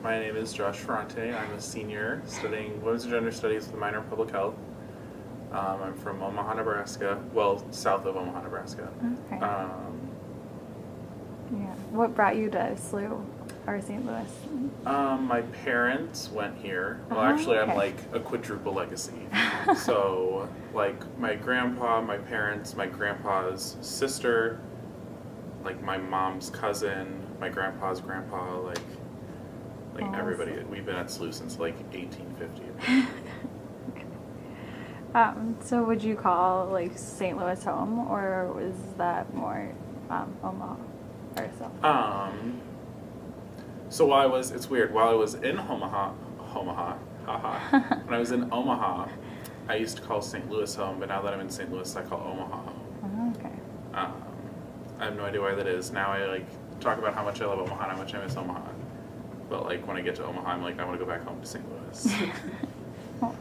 My name is Josh Ferrante. I'm a senior studying Women's and Gender Studies with a minor in Public Health. I'm from Omaha, Nebraska. Well, south of Omaha, Nebraska. Okay. Yeah. What brought you to SLU or St. Louis? My parents went here. Well, Oh, actually, I'm okay. like a quadruple legacy. So, like, my grandpa, my parents, my grandpa's sister, like my mom's cousin, my grandpa's grandpa, like Awesome. everybody. We've been at SLU since like 1850. So would you call like St. Louis home, or was that more Omaha or so? So it's weird, while I was in Omaha, when I was in Omaha, I used to call St. Louis home, but now that I'm in St. Louis, I call Omaha home. Oh, okay. I have no idea why that is. Now I like talk about how much I love Omaha and how much I miss Omaha. But like when I get to Omaha, I'm like, I want to go back home to St. Louis. Cool.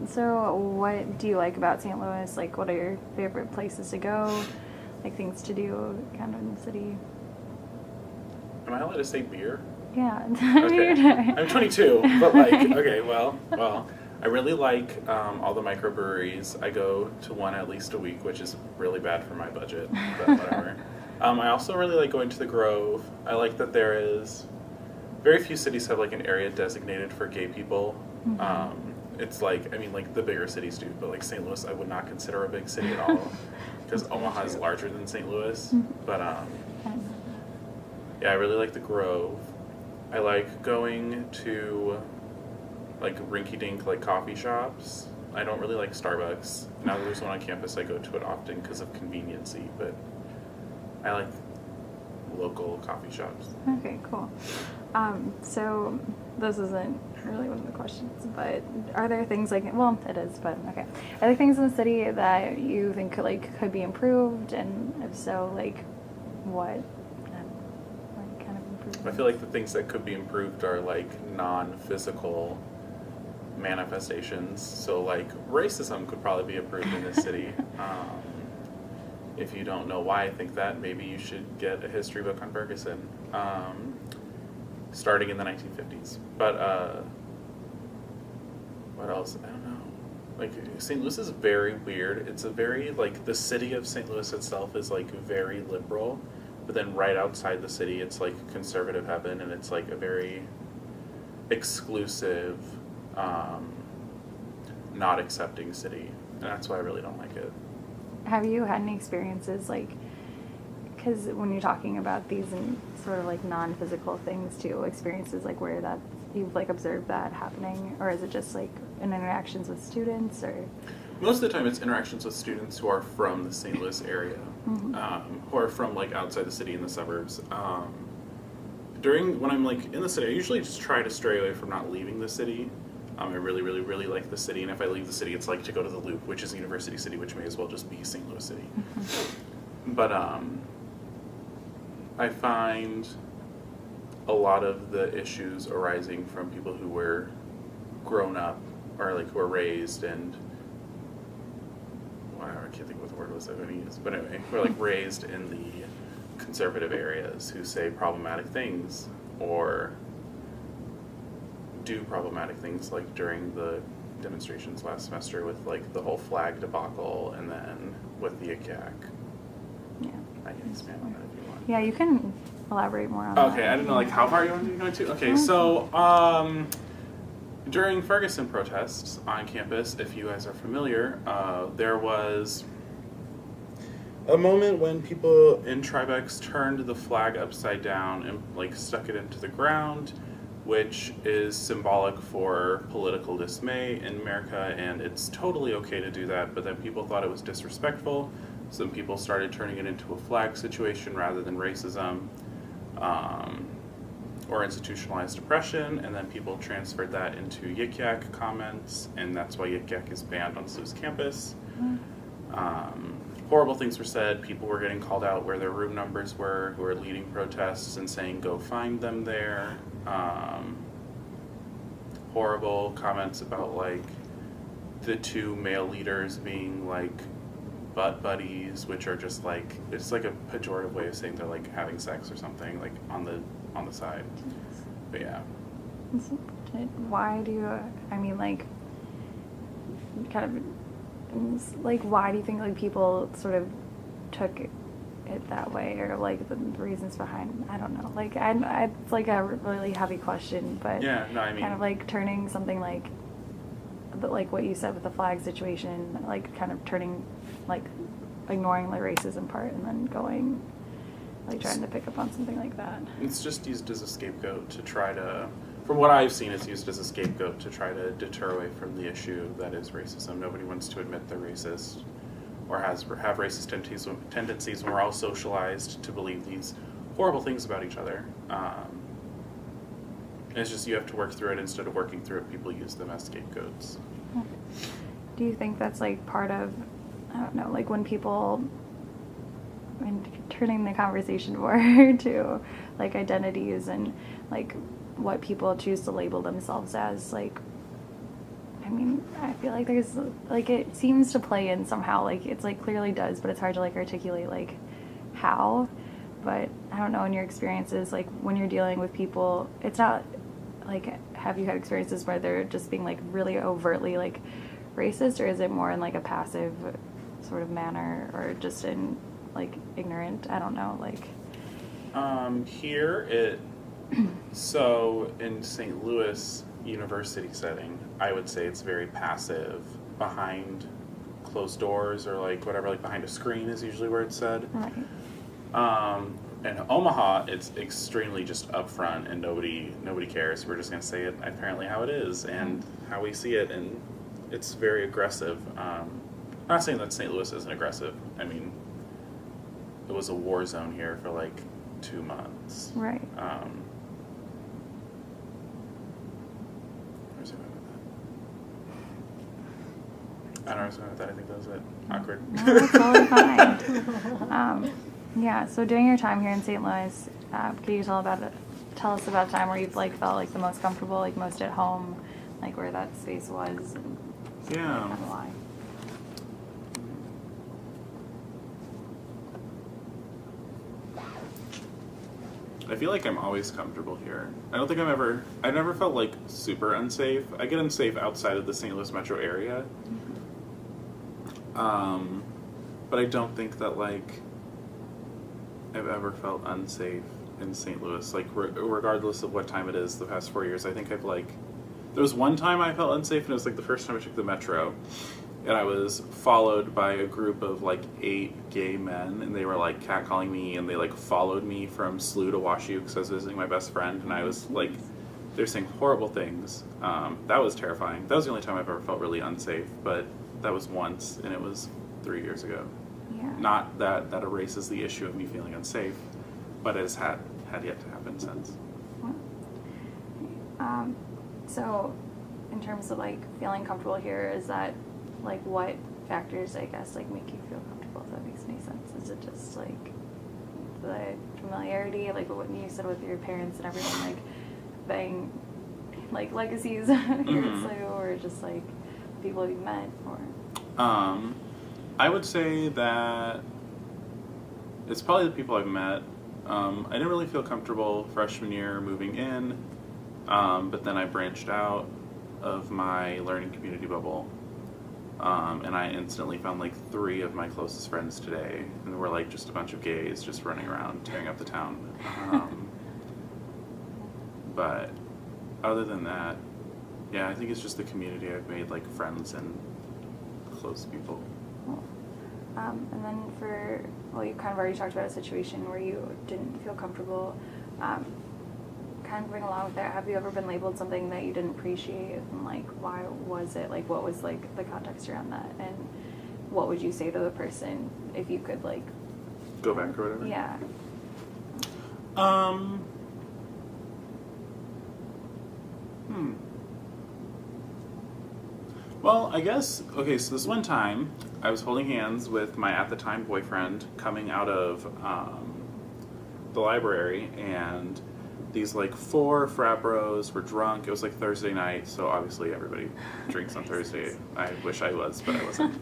So what do you like about St. Louis? Like, what are your favorite places to go? Like things to do kind of in the city? Am I allowed to say beer? Yeah. Okay. I'm 22, but like, okay, well, I really like all the microbreweries. I go to one at least a week, which is really bad for my budget, but whatever. I also really like going to the Grove. I like that there is, very few cities have like an area designated for gay people. Mm-hmm. It's like, I mean, like the bigger cities do, but like St. Louis, I would not consider a big city at all, because Omaha is larger than St. Louis. But yeah, I really like the Grove. I like going to like rinky-dink like coffee shops. I don't really like Starbucks. Now that there's one on campus, I go to it often because of conveniency, but I like local coffee shops. Okay, cool. So this isn't really one of the questions, but are there things like, well, it is, but okay. Are there things in the city that you think could be improved, and if so, like what? Like kind of improvements? I feel like the things that could be improved are like non-physical manifestations. So like racism could probably be improved in this city. If you don't know why I think that, maybe you should get a history book on Ferguson, starting in the 1950s. But what else? I don't know. Like St. Louis is very weird. It's a very like the city of St. Louis itself is like very liberal, but then right outside the city, it's like conservative heaven, and it's like a very exclusive, not accepting city, and that's why I really don't like it. Have you had any experiences like, because when you're talking about these and sort of like non-physical things too, experiences like where that you've like observed that happening, or is it just like in interactions with students, or? Most of the time it's interactions with students who are from the St. Louis area, who are from like outside the city in the suburbs. When I'm like in the city, I usually just try to stray away from not leaving the city. I really, really, really like the city, and if I leave the city, it's like to go to the Loop, which is University City, which may as well just be St. Louis City. But I find a lot of the issues arising from people who were grown up, or like who were raised and, I can't think what the word was I was going to use, but anyway, who are like raised in the conservative areas, who say problematic things, or do problematic things, like during the demonstrations last semester with like the whole flag debacle, and then with the YICAC. Yeah. I can expand on that if you want. Yeah, you can elaborate more on that. Okay, I didn't know like how far you wanted to go into. Okay, so during Ferguson protests on campus, if you guys are familiar, there was a moment when people in Tribex turned the flag upside down and like stuck it into the ground, which is symbolic for political dismay in America, and it's totally okay to do that, but then people thought it was disrespectful. Some people started turning it into a flag situation rather than racism or institutionalized oppression, and then people transferred that into YICAC comments, and that's why YICAC is banned on SLU's campus. Horrible things were said. People were getting called out where their room numbers were, who were leading protests and saying, go find them there. Horrible comments about like the two male leaders being like butt buddies, which are just like, it's like a pejorative way of saying they're like having sex or something, like on the side. But yeah, Why do you, I mean, like, kind of, like, why do you think, like, people sort of took it that way, or, like, the reasons behind, I don't know. Like, it's, like, a really heavy question, but Yeah, no, I mean, kind of, like, turning something like what you said with the flag situation, like, kind of turning, like, ignoring the racism part and then going, like, trying to pick up on something like that. it's just used as a scapegoat to try to, from what I've seen, it's used as a scapegoat to try to deter away from the issue that is racism. Nobody wants to admit they're racist or have racist tendencies when we're all socialized to believe these horrible things about each other. It's just you have to work through it. Instead of working through it, people use them as scapegoats. Do you think that's, like, part of, I don't know, like, when people, turning the conversation more to, like, identities and, like, what people choose to label themselves as, like, I mean, I feel like there's, like, it seems to play in somehow, like, it's, like, clearly does, but it's hard to, like, articulate, like, how. But I don't know, in your experiences, like, when you're dealing with people, it's not, like, have you had experiences where they're just being, like, really overtly, like, racist, or is it more in, like, a passive sort of manner, or just in, like, ignorant? I don't know, like. So in St. Louis university setting, I would say it's very passive, behind closed doors, or, like, whatever, like, behind a screen is usually where it's said. Right. In Omaha, it's extremely just upfront, and nobody cares. We're just going to say it apparently how it is and how we see it, and it's very aggressive. I'm not saying that St. Louis isn't aggressive. I mean, it was a war zone here for, like, 2 months. Right. Where's it going with that? I don't know what's going with that. I think that was it. Awkward. No, that's totally fine. Yeah, so during your time here in St. Louis, can you tell us about a time where you've, like, felt, like, the most comfortable, like, most at home, like, where that space was, and Yeah. kind of why? I feel like I'm always comfortable here. I don't think I never felt, like, super unsafe. I get unsafe outside of the St. Louis metro area. But I don't think that, like, I've ever felt unsafe in St. Louis. Like, regardless of what time it is the past 4 years, I think I've, like, there was one time I felt unsafe, and it was, like, the first time I took the metro. And I was followed by a group of, like, 8 gay men, and they were, like, catcalling me, and they, like, followed me from SLU to WashU because I was visiting my best friend, and I was, like, they're saying horrible things. That was terrifying. That was the only time I've ever felt really unsafe, but that was once, and it was 3 years ago. Yeah. Not that erases the issue of me feeling unsafe, but it has had yet to happen since. So, in terms of, like, feeling comfortable here, is that, like, what factors, I guess, like, make you feel comfortable, if that makes any sense? Is it just, like, the familiarity, like what you said with your parents and everything, like, buying, like, legacies here at SLU, or just, like, people you've met, or? I would say that it's probably the people I've met. I didn't really feel comfortable freshman year moving in, but then I branched out of my learning community bubble, and I instantly found, like, 3 of my closest friends today, and we're, like, just a bunch of gays just running around tearing up the town. But other than that, yeah, I think it's just the community I've made, like, friends and close people. Cool. And then you kind of already talked about a situation where you didn't feel comfortable. Kind of going along with that, have you ever been labeled something that you didn't appreciate, and, like, why was it? Like, what was, like, the context around that, and what would you say to the person if you could, like, Go back or whatever? Yeah. Well, I guess, okay, so this one time, I was holding hands with my at-the-time boyfriend coming out of the library, and these, like, 4 frat bros were drunk. It was, like, Thursday night, so obviously everybody drinks on Thursday. I wish I was, but I wasn't.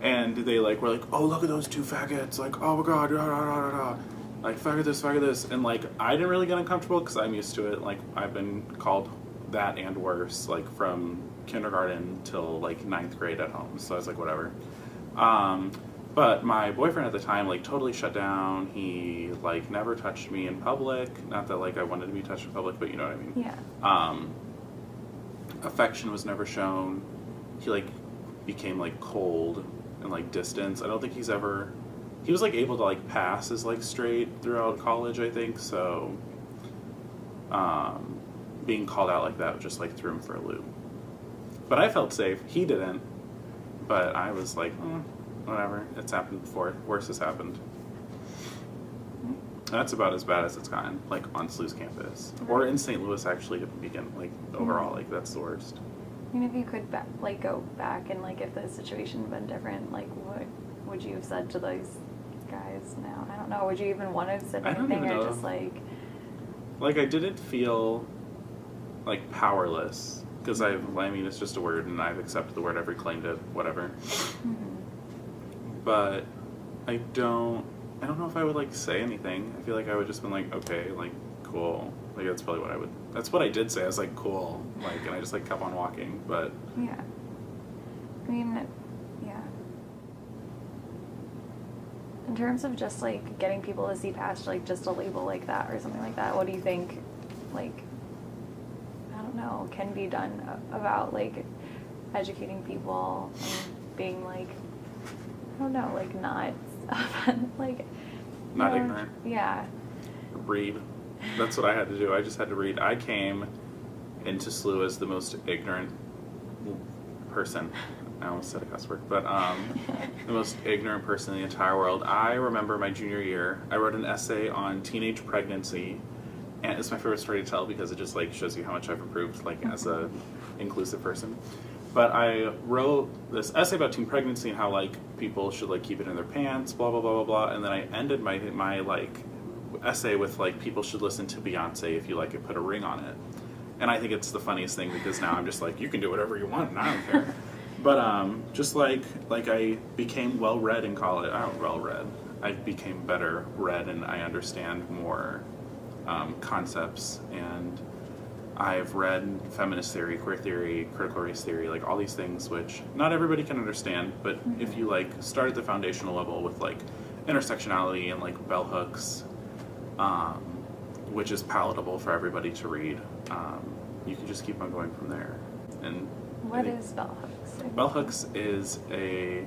And they, like, were like, oh, look at those 2 faggots, like, oh my god, da, da, da, da, da. like, fuck this, and, like, I didn't really get uncomfortable because I'm used to it. Like, I've been called that and worse, like, from kindergarten till, like, ninth grade at home, so I was like, whatever. But my boyfriend at the time, like, totally shut down. He, like, never touched me in public. Not that, like, I wanted to be touched in public, but you know what I mean. Yeah. Affection was never shown. He, like, became, like, cold and, like, distance. I don't think he was, like, able to, like, pass as, like, straight throughout college, I think, so being called out like that just, like, threw him for a loop. But I felt safe. He didn't. But I was like, whatever. It's happened before. Worse has happened. That's about as bad as it's gotten, like, on SLU's campus. Or in St. Louis, actually, to begin, like, overall, like, that's the worst. I mean, if you could, like, go back and, like, if the situation had been different, like, what would you have said to those guys now? I don't know. Would you even want to have said anything, or just, like... Like, I didn't feel, like, powerless. Because I mean, it's just a word, and I've accepted the word, I've reclaimed it, whatever. Mm-hmm. But I don't know if I would, like, say anything. I feel like I would just been like, okay, like, cool. Like, that's probably that's what I did say. I was like, cool. Like, and I just, like, kept on walking, but... Yeah. I mean, yeah. In terms of just, like, getting people to see past, like, just a label like that or something like that, what do you think, like, I don't know, can be done about, like, educating people and being, like, I don't know, like, not, like... Not ignorant. Yeah. Read. That's what I had to do. I just had to read. I came into SLU as the most ignorant person. I almost said a cuss word, but the most ignorant person in the entire world. I remember my junior year, I wrote an essay on teenage pregnancy, and it's my favorite story to tell because it just, like, shows you how much I've improved, like, as a inclusive person. But I wrote this essay about teen pregnancy and how, like, people should, like, keep it in their pants, blah, blah, blah, blah, blah. And then I ended my like, essay with, like, people should listen to Beyonce if you like it, put a ring on it. And I think it's the funniest thing because now I'm just like, you can do whatever you want and I don't care. But just, like I became well-read in college. I became better read and I understand more concepts, and I've read feminist theory, queer theory, critical race theory, like, all these things which not everybody can understand, but if you, like, start at the foundational level with, like, intersectionality and, like, bell hooks, which is palatable for everybody to read, you can just keep on going from there. And what is bell hooks? Bell hooks is a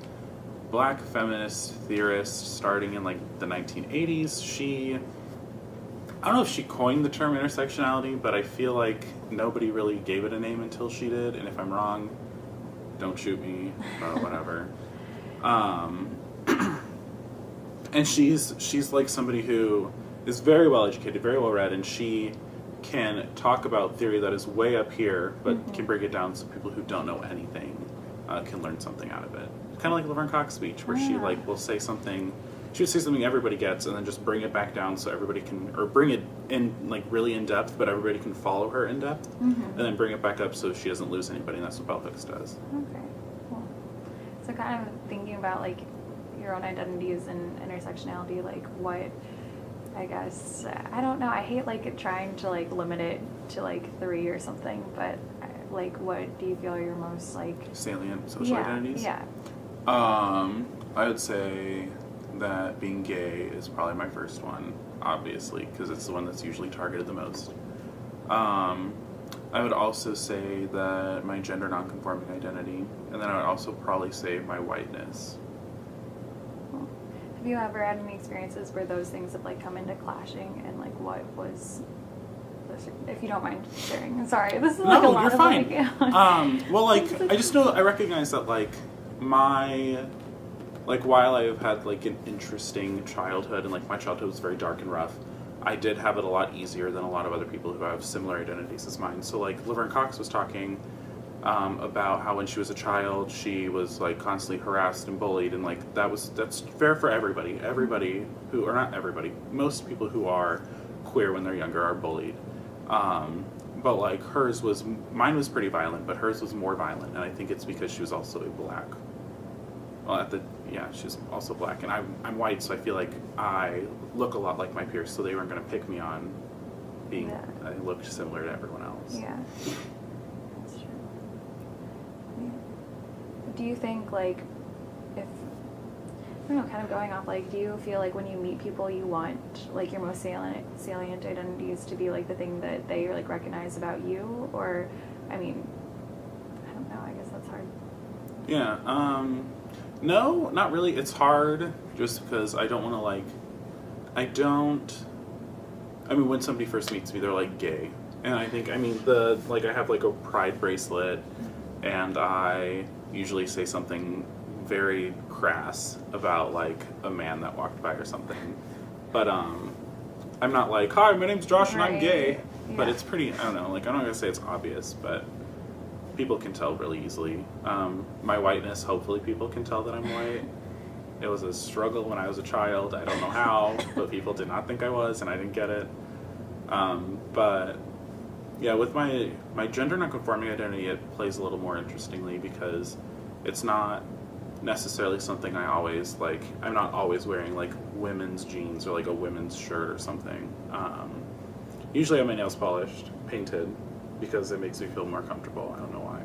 black feminist theorist starting in, like, the 1980s. I don't know if she coined the term intersectionality, but I feel like nobody really gave it a name until she did, and if I'm wrong, don't shoot me, or whatever. And she's like somebody who is very well educated, very well read, and she can talk about theory that is way up here, but can break it down so people who don't know anything can learn something out of it. Kind of like Laverne Cox's speech, where she, like, will say something. She would say something everybody gets and then just bring it back down so everybody can, or bring it in, like, really in depth, but everybody can follow her in depth, and then bring it back up so she doesn't lose anybody, and that's what bell hooks does. Okay, cool. So kind of thinking about, like, your own identities and intersectionality, like, what, I guess, I don't know, I hate, like, trying to, like, limit it to, like, 3 or something, but, like, what do you feel are your most, like... salient social identities? Yeah. I would say that being gay is probably my first one, obviously, because it's the one that's usually targeted the most. I would also say that my gender nonconforming identity, and then I would also probably say my whiteness. Cool. Have you ever had any experiences where those things have, like, come into clashing, and, like, what was... If you don't mind sharing. I'm sorry. This is, like, a lot of... No, you're fine. Well, like, I just know, I recognize that, like, while I have had, like, an interesting childhood, and, like, my childhood was very dark and rough, I did have it a lot easier than a lot of other people who have similar identities as mine. So, like, Laverne Cox was talking about how when she was a child, she was, like, constantly harassed and bullied, and, like, that's fair for everybody. Everybody who, or not everybody, most people who are queer when they're younger are bullied. But, like, mine was pretty violent, but hers was more violent, and I think it's because she was also a black well, she's also black, and I'm white, so I feel like I look a lot like my peers, so they weren't going to pick me on being, I looked similar to everyone else. Yeah. That's true. Yeah. Do you think, like, if, I don't know, kind of going off, like, do you feel like when you meet people you want, like, your most salient identities to be, like, the thing that they, like, recognize about you? Or, I mean, I don't know, I guess that's hard. Yeah, no, not really. It's hard just because I don't want to, like, when somebody first meets me, they're like gay. And I think, I have like a pride bracelet, and I usually say something very crass about like a man that walked by or something. But, I'm not like, hi, my name's Josh and I'm gay. Yeah. But it's pretty, I don't know, like, I'm not going to say it's obvious, but people can tell really easily. My whiteness, hopefully people can tell that I'm white. It was a struggle when I was a child. I don't know how, but people did not think I was, and I didn't get it. But yeah, with my gender nonconforming identity, it plays a little more interestingly because it's not necessarily something I always like. I'm not always wearing like women's jeans or like a women's shirt or something. Usually I have my nails polished, painted, because it makes me feel more comfortable. I don't know why.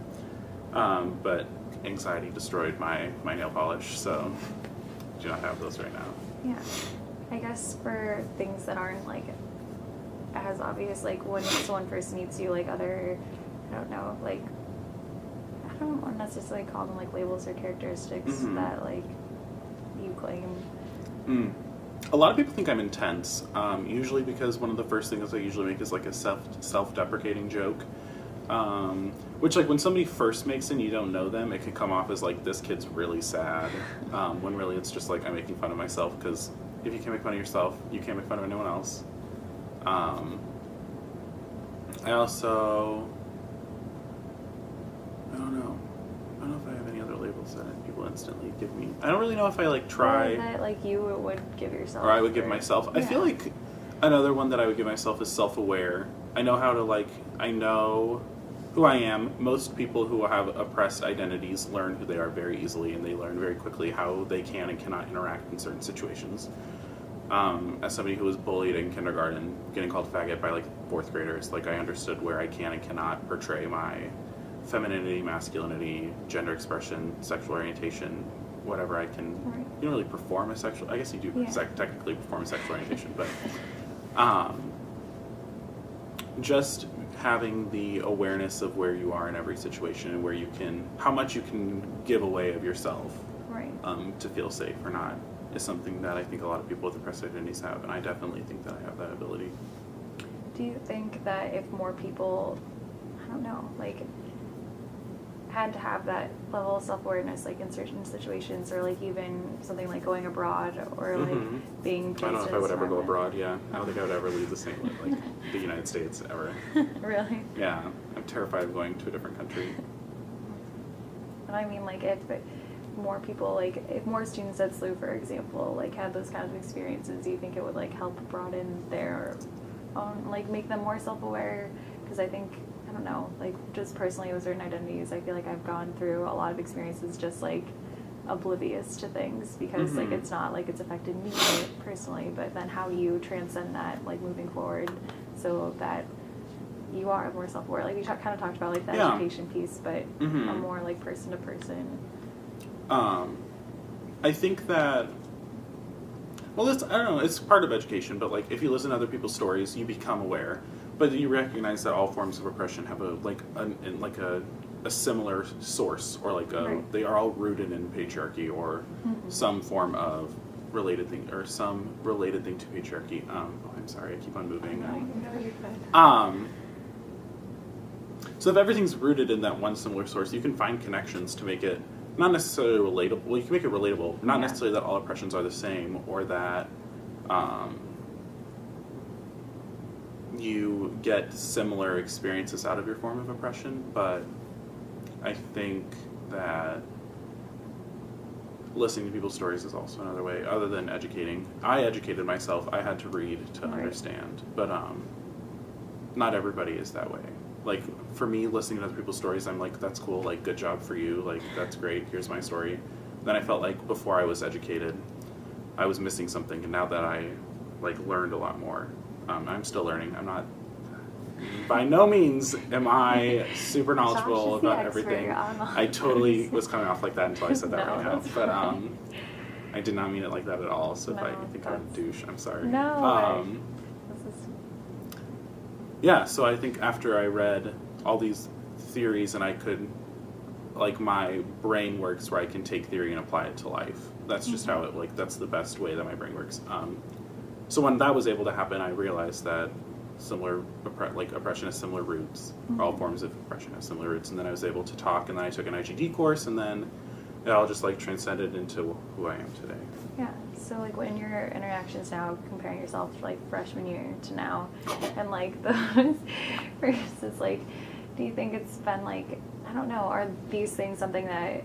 But anxiety destroyed my nail polish, so I do not have those right now. Yeah. I guess for things that aren't like as obvious, like when someone first meets you, like other, I don't know, like, I don't want to necessarily call them like labels or characteristics that like you claim. A lot of people think I'm intense, usually because one of the first things I usually make is like a self-deprecating joke, which like when somebody first makes it and you don't know them, it can come off as like, this kid's really sad, when really it's just like I'm making fun of myself, because if you can't make fun of yourself, you can't make fun of anyone else. I don't know if I have any other labels that people instantly give me. I don't really know if I like try. Or that like you would give yourself. Or I would give myself. Yeah. I feel like another one that I would give myself is self-aware. I know how to like, I know who I am. Most people who have oppressed identities learn who they are very easily, and they learn very quickly how they can and cannot interact in certain situations. As somebody who was bullied in kindergarten, getting called faggot by like fourth graders, like I understood where I can and cannot portray my femininity, masculinity, gender expression, sexual orientation, whatever I can. Right. You don't really perform a sexual, I guess you do technically perform a sexual orientation, but just having the awareness of where you are in every situation and where you can, how much you can give away of yourself, right, to feel safe or not, is something that I think a lot of people with oppressed identities have, and I definitely think that I have that ability. Do you think that if more people, I don't know, like, had to have that level of self-awareness, like in certain situations, or like even something like going abroad, or like being I don't know if I would ever go abroad. I don't think I would ever leave like the United States ever. Really? Yeah, I'm terrified of going to a different country. And I mean, like, if more people, like, if more students at SLU, for example, like had those kinds of experiences, do you think it would like help broaden their own, like make them more self-aware? Because I think, I don't know, like just personally with certain identities, I feel like I've gone through a lot of experiences just like oblivious to things, because like it's not like it's affected me personally, but then how you transcend that, like moving forward, so that you are more self-aware. Like we kind of talked about like the education piece, but a more like person to person. I think that, well, I don't know, it's part of education, but like if you listen to other people's stories, you become aware. But you recognize that all forms of oppression have a similar source, or like they are all rooted in patriarchy, or some form of related thing, or some related thing to patriarchy. I'm sorry, I keep on moving. So if everything's rooted in that one similar source, you can find connections to make it not necessarily relatable. Well, you can make it relatable, not necessarily that all oppressions are the same, or that you get similar experiences out of your form of oppression, but I think that listening to people's stories is also another way, other than educating. I educated myself. I had to read to understand, but not everybody is that way. Like, for me, listening to other people's stories, I'm like, that's cool, like, good job for you, like, that's great, here's my story. then I felt like before I was educated, I was missing something, and now that I like learned a lot more, I'm still learning. I'm not. By no means am I super knowledgeable Josh is the about expert everything. on all I totally was coming off like that until I said that No, right now. that's But fine. I did not mean it like that at all. So if I No, think I'm a that's- douche, I'm sorry. No. This is Yeah, so I think after I read all these theories and I could, like, my brain works where I can take theory and apply it to life. That's just how it, like, that's the best way that my brain works. So when that was able to happen, I realized that oppression has similar roots. All forms of oppression have similar roots. And then I was able to talk, and then I took an IGD course, and then it all just, like, transcended into who I am today. Yeah. So like when your interactions now, comparing yourself to like freshman year to now, and like those versus like, do you think it's been like, I don't know, are these things something that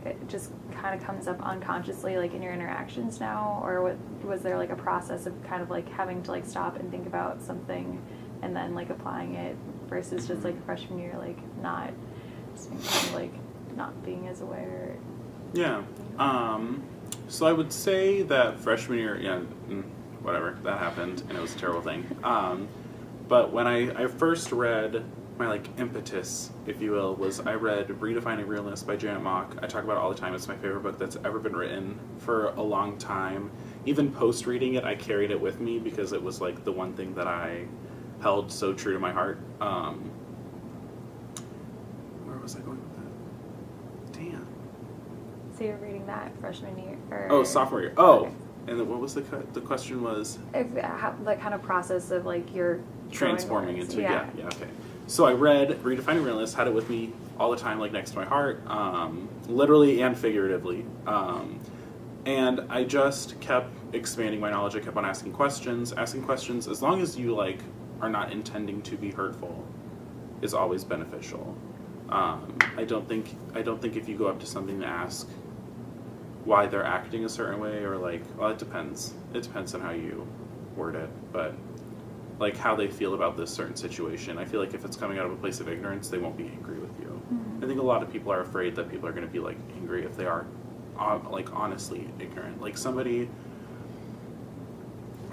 it just kind of comes up unconsciously like in your interactions now, or was there like a process of kind of like having to like stop and think about something and then like applying it versus just like freshman year like not just being kind of like not being as aware? Yeah. So I would say that freshman year, whatever, that happened, and it was a terrible thing. But when I first read, my like impetus, if you will, was I read Redefining Realness by Janet Mock. I talk about it all the time. It's my favorite book that's ever been written for a long time. Even post-reading it, I carried it with me because it was like the one thing that I held so true to my heart. Where was I going with that? Damn. So you're reading that freshman year? Oh, sophomore year. Oh, Okay. and then what was the question was? If, how, the kind of process of like your Transforming growing into, words. yeah, okay. So I read Redefining Realness, had it with me all the time, like next to my heart, literally and figuratively. And I just kept expanding my knowledge. I kept on asking questions, as long as you like are not intending to be hurtful, is always beneficial. I don't think if you go up to something to ask why they're acting a certain way, or like, well, it depends. It depends on how you word it, but like how they feel about this certain situation. I feel like if it's coming out of a place of ignorance, they won't be angry with you. I think a lot of people are afraid that people are going to be like angry if they are like honestly ignorant. Like somebody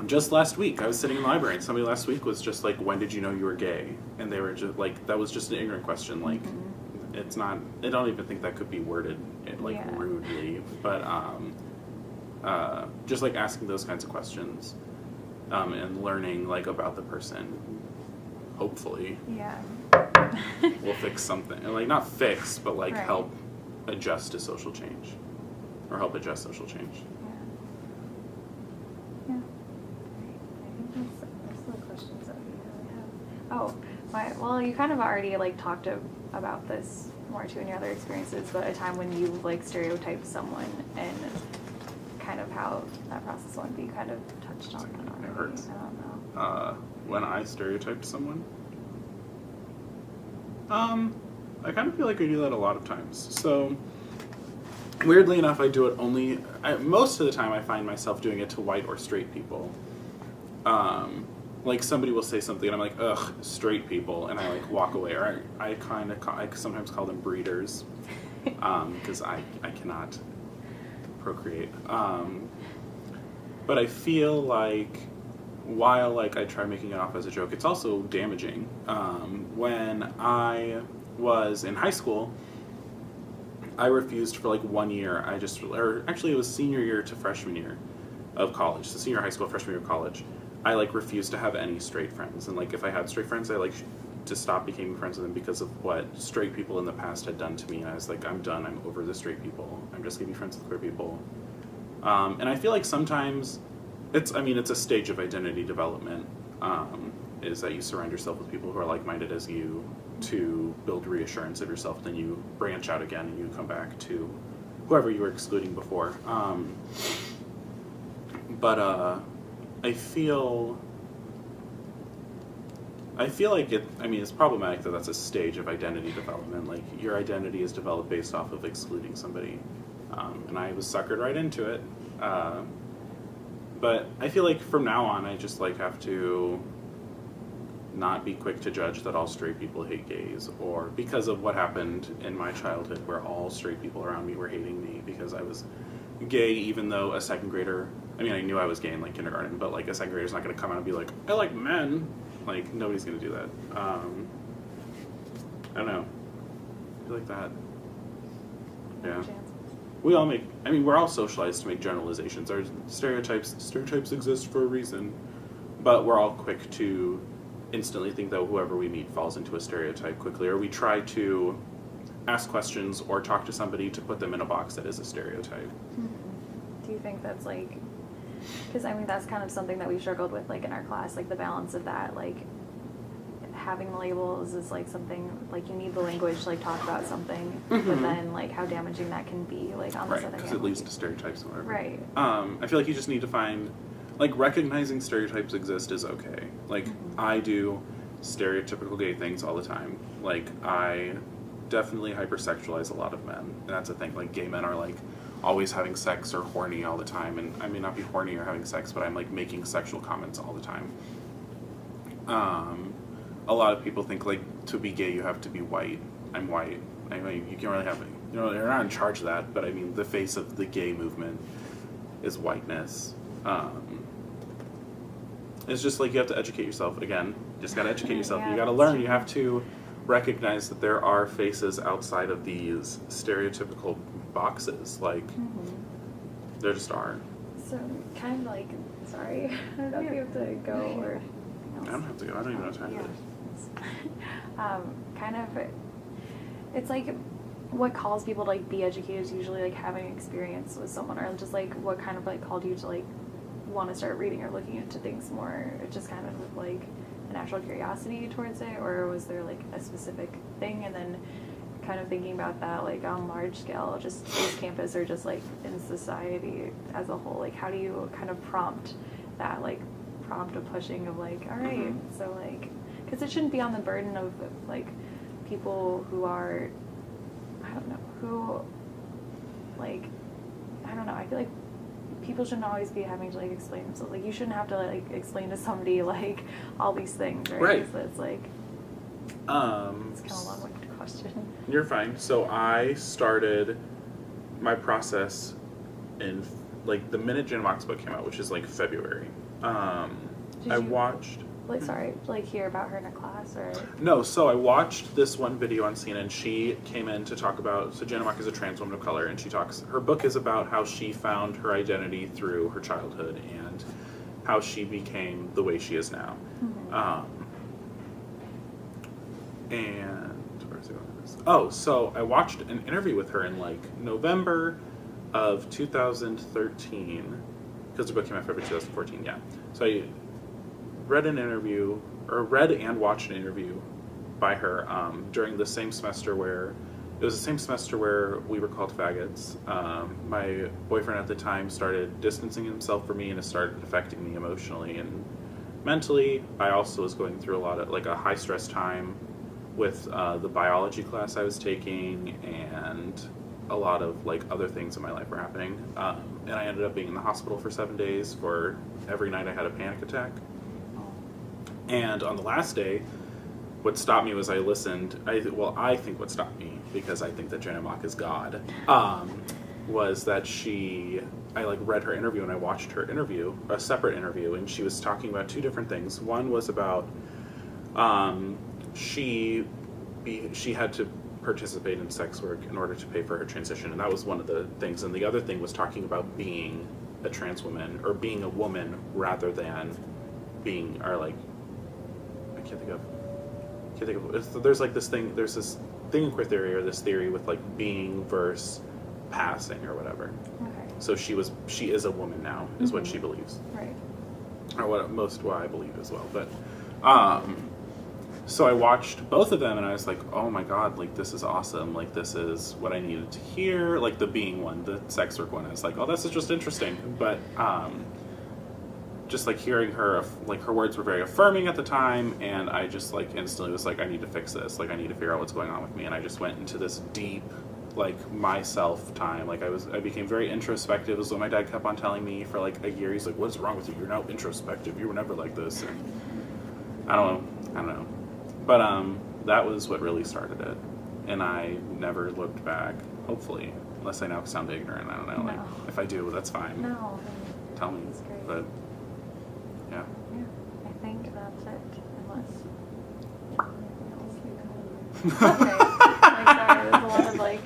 just last week, I was sitting in the library, and somebody last week was just like, when did you know you were gay? And they were just like, that was just an ignorant question. Like, it's not, I don't even think that could be worded like rudely, but just like asking those kinds of questions and learning like about the person, hopefully will fix something. And like not fix, but like Right. help adjust to social change, or help adjust social change. Yeah. I think that's the questions that we really have. Oh, well, you kind of already like talked about this more too in your other experiences, but a time when you like stereotyped someone and kind of how that process went, but you kind of touched on that already. It hurts. I don't know. When I stereotyped someone, I kind of feel like I do that a lot of times. So weirdly enough, I do it most of the time I find myself doing it to white or straight people. Like somebody will say something and I'm like, ugh, straight people, and I like walk away, or I sometimes call them breeders, because I cannot procreate. But I feel like while like I try making it off as a joke, it's also damaging. When I was in high school, I refused for like 1 year. Actually it was senior year to freshman year of college. So senior high school, freshman year of college, I like refused to have any straight friends. And like if I had straight friends, I like to stop becoming friends with them because of what straight people in the past had done to me. And I was like, I'm done. I'm over the straight people. I'm just gonna be friends with queer people. And I feel like sometimes it's a stage of identity development, is that you surround yourself with people who are like-minded as you to build reassurance of yourself. Then you branch out again and you come back to whoever you were excluding before. But I feel like it's problematic that that's a stage of identity development. Like, your identity is developed based off of excluding somebody. And I was suckered right into it. But I feel like from now on, I just like have to not be quick to judge that all straight people hate gays, or because of what happened in my childhood where all straight people around me were hating me because I was gay, even though a second grader, I mean, I knew I was gay in like kindergarten, but like a second grader's not going to come out and be like, I like men. Like, nobody's going to do that. I don't know. I feel like that. Yeah. We all make, I mean, we're all socialized to make generalizations. Our stereotypes exist for a reason, but we're all quick to instantly think that whoever we meet falls into a stereotype quickly, or we try to ask questions or talk to somebody to put them in a box that is a stereotype. Mm-hmm. Do you think that's like, because I mean, that's kind of something that we struggled with, like in our class, like the balance of that, like having the labels is like something, like you need the language to like talk about something, but then like how damaging that can be, like on this other hand. Because it leads to stereotypes and whatever. Right. I feel like you just need to find, like, recognizing stereotypes exist is okay. Like, I do stereotypical gay things all the time. Like, I definitely hypersexualize a lot of men, and that's a thing. Like, gay men are like always having sex or horny all the time, and I may not be horny or having sex, but I'm like making sexual comments all the time. A lot of people think like to be gay you have to be white. I'm white. I mean, you can't really have, you know, you're not in charge of that, but I mean the face of the gay movement is whiteness. It's just like you have to educate yourself. Again, just got to educate yourself. Yeah, You got to learn. You have to recognize that there are faces outside of these stereotypical boxes. Like, there just are. So, kind of like, sorry, I don't know if you have to go or anything else. I don't have to go. I don't even know what time it is. Kind of, it's like what calls people to like be educated is usually like having experience with someone, or just like what kind of like called you to like want to start reading or looking into things more. It just kind of like a natural curiosity towards it, or was there like a specific thing? And then kind of thinking about that like on large scale, just East Campus or just like in society as a whole, like how do you kind of prompt that, like prompt a pushing of like, all right, so like, because it shouldn't be on the burden of like people who are, I don't know, who like, I don't know, I feel like people shouldn't always be having to like explain themselves. Like you shouldn't have to like explain to somebody like all these things, right? Right. So it's like, it's kind of a long-winded question. You're fine. So I started my process in like the minute Jan Mock's book came out, which is like February. Did I you- watched. Like, sorry, like hear about her in a class or? No, so I watched this one video on CNN. She came in to talk about, so Jana Mock is a trans woman of color, and she talks, her book is about how she found her identity through her childhood and how she became the way she is now. And, where's it going with this? Oh, so I watched an interview with her in like November of 2013, because the book came out February 2014, yeah. So I read an interview, or read and watched an interview by her during the same semester where, it was the same semester where we were called faggots. My boyfriend at the time started distancing himself from me, and it started affecting me emotionally and mentally. I also was going through a lot of, like a high stress time with the biology class I was taking, and a lot of like other things in my life were happening. And I ended up being in the hospital for 7 days for every night I had a panic attack. And on the last day, what stopped me was I listened, I think what stopped me, because I think that Jana Mock is God, was that I like read her interview and I watched her interview, a separate interview, and she was talking about two different things. One was about she had to participate in sex work in order to pay for her transition, and that was one of the things. And the other thing was talking about being a trans woman, or being a woman rather than being, or like, I can't think of, there's like this thing, there's this thing in queer theory, or this theory with like being versus passing or whatever. Okay. So she is a woman now, is what she believes. Right. Or what I believe as well. But so I watched both of them and I was like, oh my god, like this is awesome, like this is what I needed to hear. Like the being one, the sex work one, I was like, oh, this is just interesting. But just like hearing her, like her words were very affirming at the time, and I just like instantly was like, I need to fix this, like I need to figure out what's going on with me. And I just went into this deep like myself time. Like I became very introspective, is what my dad kept on telling me for like a year. He's like, what's wrong with you? You're now introspective, you were never like this. And I don't know, I don't know. But that was what really started it. And I never looked back, hopefully. Unless I now sound ignorant. I don't know. Like, No. if I do, that's fine. No. Tell me. That's great. But, yeah. Yeah, I think that's it. Unless anything else you can. Okay. Like, sorry, there's a lot of like.